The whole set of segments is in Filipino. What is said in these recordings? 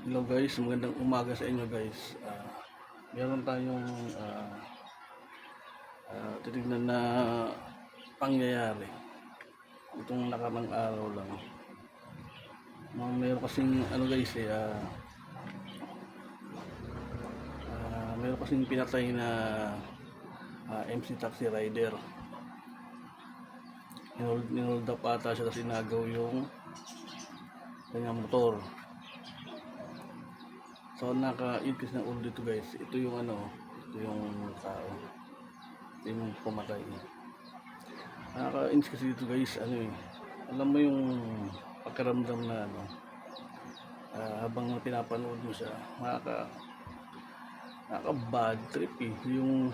Hello guys, magandang umaga sa inyo guys. Meron tayong titignan na pangyayari. Itong nakarang araw lang. Meron kasing guys meron kasing pinatay na MC taxi rider. Inold up ata siya kasi nagaw yung kanyang motor. So naka-increase ng ulo dito guys. Ito yung ito yung tao. Ito yung pumatay. Naka-increase kasi dito guys, alam mo yung pagkaramdam na habang pinapanood mo siya, nakaka bad trip yung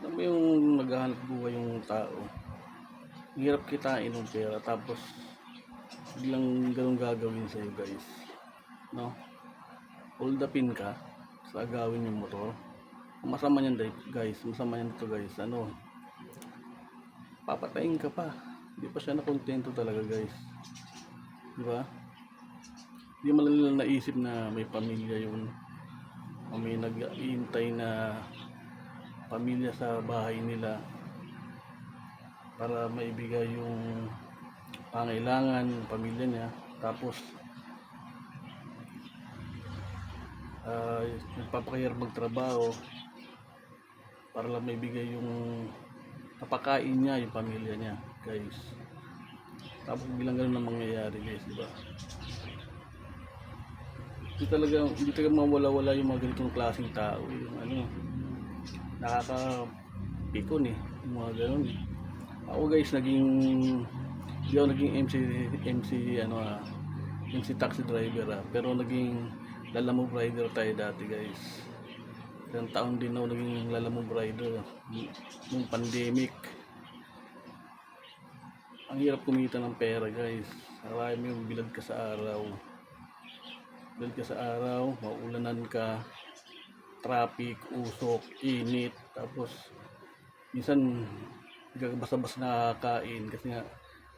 alam mo yung naghahanap buhay yung tao. Hirap kitain ng pera tapos biglang ganun gagawin sa'yo guys, no? Hold upin ka sa agawin yung motor. Masama niyan guys, masama niyan to guys. Papatayin ka pa. Hindi pa siya nakontento talaga guys, di ba? Hindi mo lang naisip na may pamilya yung may nag-iintay na pamilya sa bahay nila para maibigay yung pangailangan ng pamilya niya. Tapos nagpapakahirap magtrabaho para lang maibigay yung papakain niya yung pamilya niya guys. Tapos bilang ganun ang mangyayari guys, di ba? Hindi talaga mawala-wala yung mga ganitong klaseng tao, yung nakakapikon yung mga ganun. Ako guys, hindi ako naging MC taxi driver pero naging lalamove rider tayo dati guys. Ilang taon din ako naging lalamove rider nung pandemic. Ang hirap kumita ng pera guys. Marami yung bilad ka sa araw. Maulanan ka, traffic, usok, init, tapos minsan basta-basta nakakain kasi nga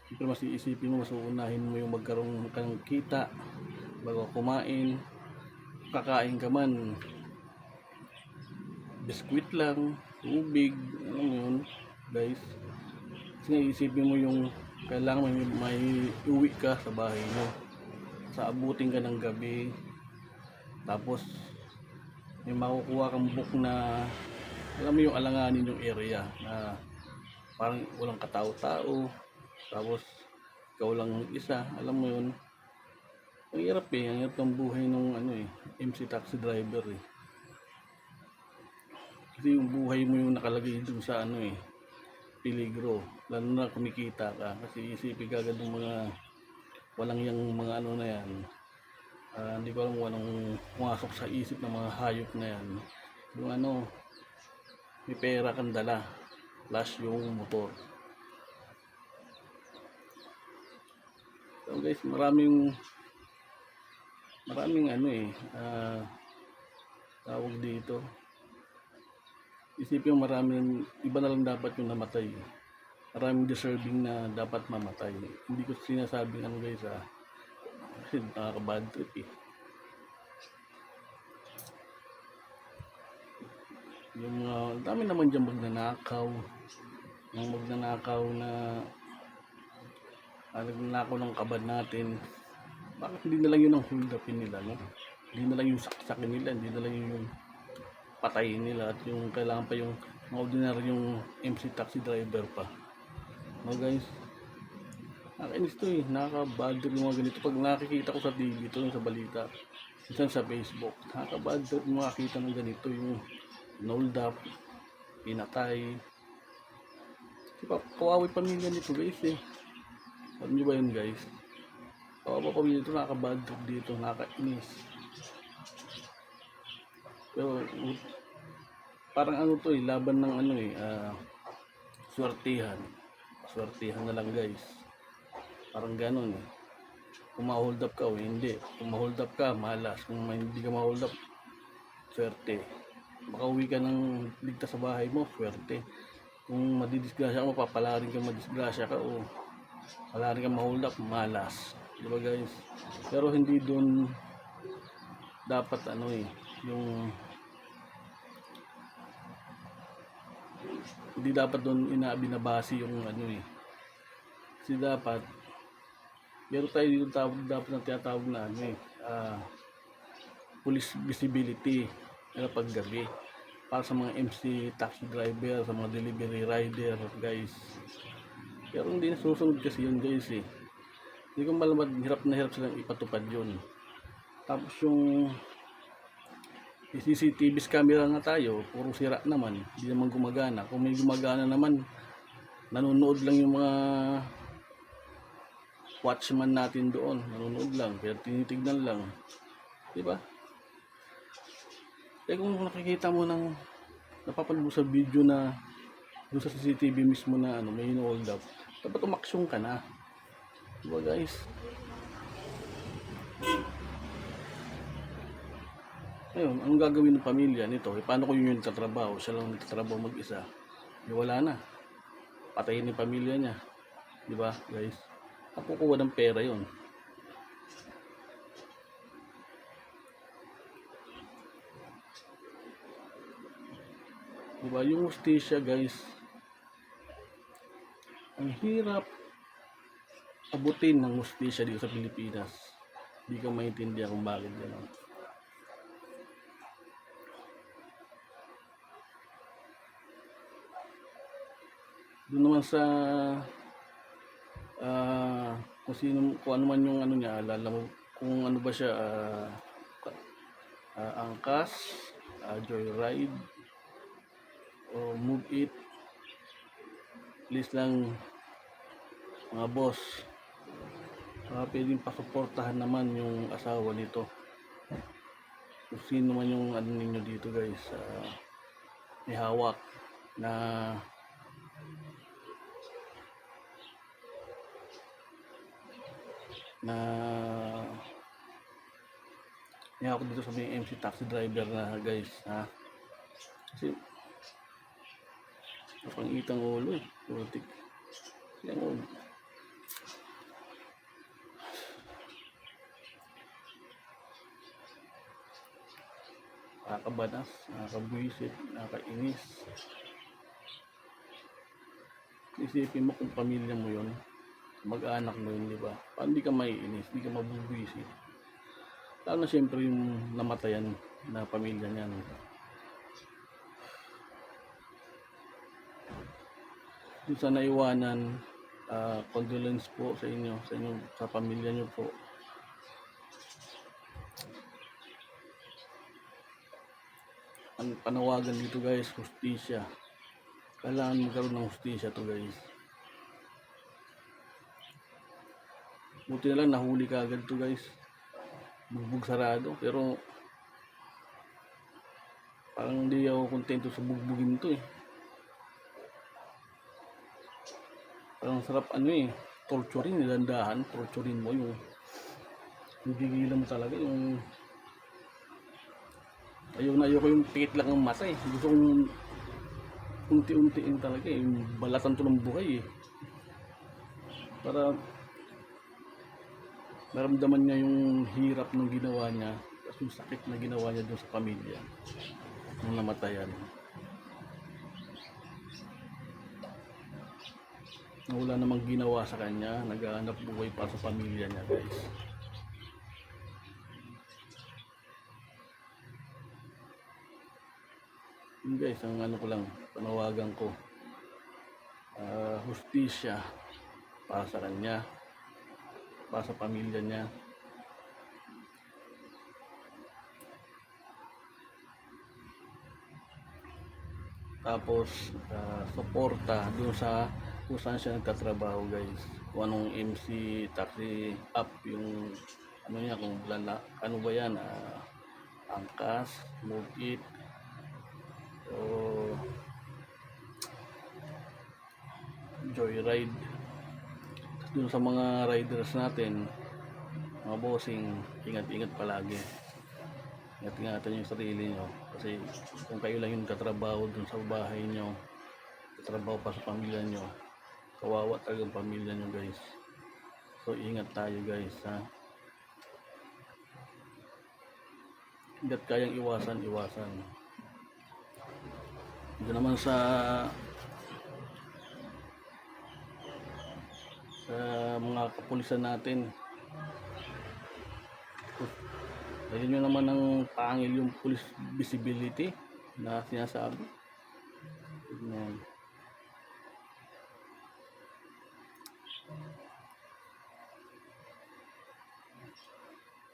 siyempre mas iisipin mo, mas uunahin mo yung magkaroon ka ng kita bago kumain. Kakain ka man, biskwit lang, tubig, yun guys. Kasi nga isipin mo yung kailangan may uwi ka sa bahay mo, sa abutin ka ng gabi, tapos may makukuha kang book na alam mo yung alanganin yung area na parang walang katao-tao, tapos ikaw lang isa, alam mo yun. Ang hirap ang hirap ng buhay ng MC taxi driver kasi yung buhay mo yung nakalagay dun sa peligro, lalo na kumikita ka. Kasi isipin ka agad ng mga walang yung mga na yan. Hindi ko alam kung anong pumasok sa isip ng mga hayop na yan, yung may pera kang dala plus yung motor. So guys, maraming tawag dito. Isipin yung maraming iba na lang dapat yung namatay. Maraming deserving na dapat mamatay. Hindi ko sinasabing guys kasi nakaka-bad trip Yung dami naman dyan magnanakaw. Yung magnanakaw na nagnanakaw ng kabad natin. Bakit hindi na lang yun ang hold upin nila, no? Hindi na lang yung saksakin nila, hindi na lang yung patayin nila, at yung kailangan pa yung mga ordinary yung MC taxi driver pa, no guys? Nakakainis to nakaka-bad trip yung mga ganito. Pag nakikita ko sa TV ito, sa balita, minsan sa Facebook, nakaka-bad trip yung makakita ng ganito, yung hold up, pinatay. Kawawa yung pamilya nito guys alam nyo ba yun guys? Kawawa pamilya nito, nakaka-bad trip dito, nakakainis. Pero parang laban ng swertihan na lang guys, parang ganun kung ma-hold up ka o hindi. Kung ma-hold up ka, malas. Kung hindi ka ma-hold up, swerte. Makauwi ka ng ligtas sa bahay mo, swerte. Kung madidisgrasya ka, mapapalarin ka, madisgrasya ka, o palarin ka ma-hold up, malas, diba guys? Pero hindi doon dapat ano yung hindi dapat doon binabase yung kasi dapat meron tayo yung dapat na tinatawag na police visibility pag gabi para sa mga MC taxi driver, sa mga delivery rider guys. Pero hindi nasusunod kasi yun guys hindi ko malamad, hirap na hirap silang ipatupad yun. Tapos yung CCTV camera nga tayo, puro sira naman, hindi naman gumagana. Kung may gumagana naman, nanonood lang yung mga watchman natin doon, nanonood lang, kaya tinitignan lang, di ba? Eh kung nakikita mo napapanood mo sa video na doon sa CCTV mismo na may hold up, dapat umaksyon ka na, di ba guys? Ngayon, anong gagawin ng pamilya nito? Paano ko yun nagtatrabaho? Siya lang nagtatrabaho mag-isa. Wala na. Patayin yung pamilya niya. Di ba, guys? Nakukuha ng pera yun. Di ba? Yung hustisya, guys, ang hirap abutin ng hustisya dito sa Pilipinas. Hindi ka maintindihan kung bakit gano'n. Doon naman sa kung ano man yung niya, alala mo kung ano ba siya, angkas, joyride, o move it, please lang mga boss, pwedeng pasuportahan naman yung asawa nito. Kung sino man yung ninyo dito guys, may hawak na ako dito sa may MC taxi driver na guys kasi napangitang ulo putik yan nakakabanas, nakakabwisit, nakakainis. Isipin mo kung pamilya mo yun, mag-anak mo yun, di ba? Paano di ka maiinis, di ka mabubwisit? Lalo na siyempre yung namatayan na pamilya niya. Yung sa naiwanan, condolence po sa inyo, sa pamilya niyo po. Ang panawagan dito guys, hustisya. Kailangan magkaroon ng hustisya to guys. Buti na lang nahuli ka agad to guys. Bugbog sarado, pero parang hindi ako kontento sa bugbugin to parang sarap torturing, nilandahan, torturing mo yung gigilan mo talaga yung ayaw ko yung pikit lang ang mata gusto kong unti-untiin talaga yung balatan to ng buhay para maramdaman niya yung hirap ng ginawa niya at yung sakit na ginawa niya doon sa pamilya ng namatayan na wala namang ginawa sa kanya, naghahanap buhay para sa pamilya niya guys. Yun guys, ang ko lang, panawagan ko, hustisya para sa kanya, para sa pamilya niya. Tapos suporta dun sa kung saan siya nagtatrabaho guys, kung anong MC taxi app yung niya, kung ano ba yan, angkas, move it, o joyride. Dun sa mga riders natin, mga bossing, ingat-ingat palagi, ingat-ingatan yung sarili nyo kasi kung kayo lang yung katrabaho dun sa bahay nyo, katrabaho pa sa pamilya nyo, kawawa talaga ang pamilya nyo guys. So ingat tayo guys hanggat kayang iwasan. Ito naman sa mga kapulisan natin. Ayun nyo naman ang pangil yung police visibility na sinasabi. Ayan.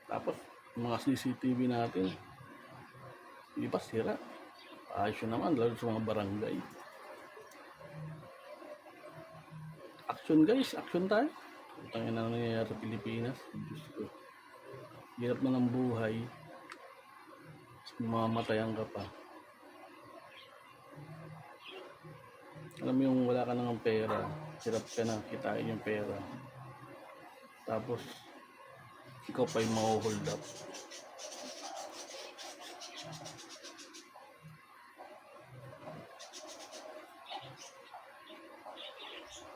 Tapos mga CCTV natin, hindi pa sira. Ayos yun naman, lalo sa mga barangay. Action guys, action tayo. Ito na nangyayari sa Pilipinas. Diyos ko. Hirap na ng buhay. Mamamatayan ka pa. Alam mo yung wala ka nang pera, hirap ka na kitain yung pera. Tapos, ikaw pa yung ma-hold up.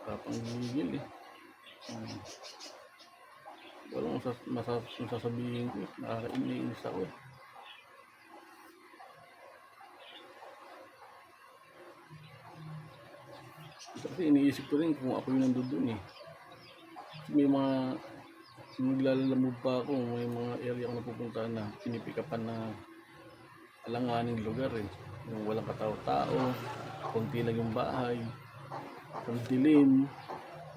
Kapang gigil eh. Walang masasabihin ko. Nakakainis ako eh. Kasi iniisip ko rin kung ako yung nandun eh. May mga naglalamove pa ako, may mga area ako napupuntahan na pinipikapan na alanganing lugar eh. Yung walang katao-tao, konti lang yung bahay, ang dilim.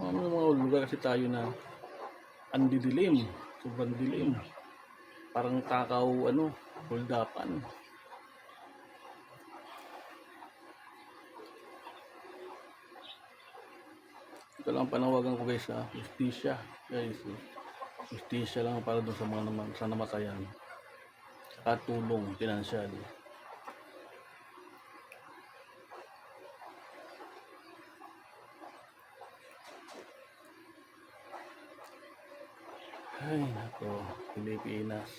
May mga lugar kasi tayo na andidilim, sobrang dilim. Parang takaw, holdapan. Ito lang panawagan ko guys sa justisya. Guys, justisya lang para doon sa mga sa namatayan. Saka tulong, pinansyal. Ay, nako, Pilipinas.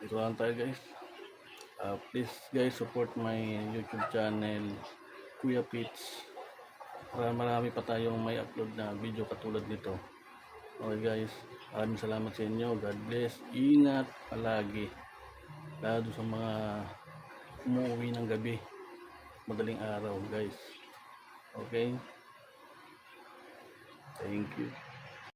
Ito lang tayo guys. Please guys, support my YouTube channel, Kuya Pits. Para marami pa tayong may upload na video katulad nito. Okay guys, maraming salamat sa inyo. God bless. Ingat palagi. Lalo sa mga umuwi ng gabi, madaling araw guys. Okay? Thank you.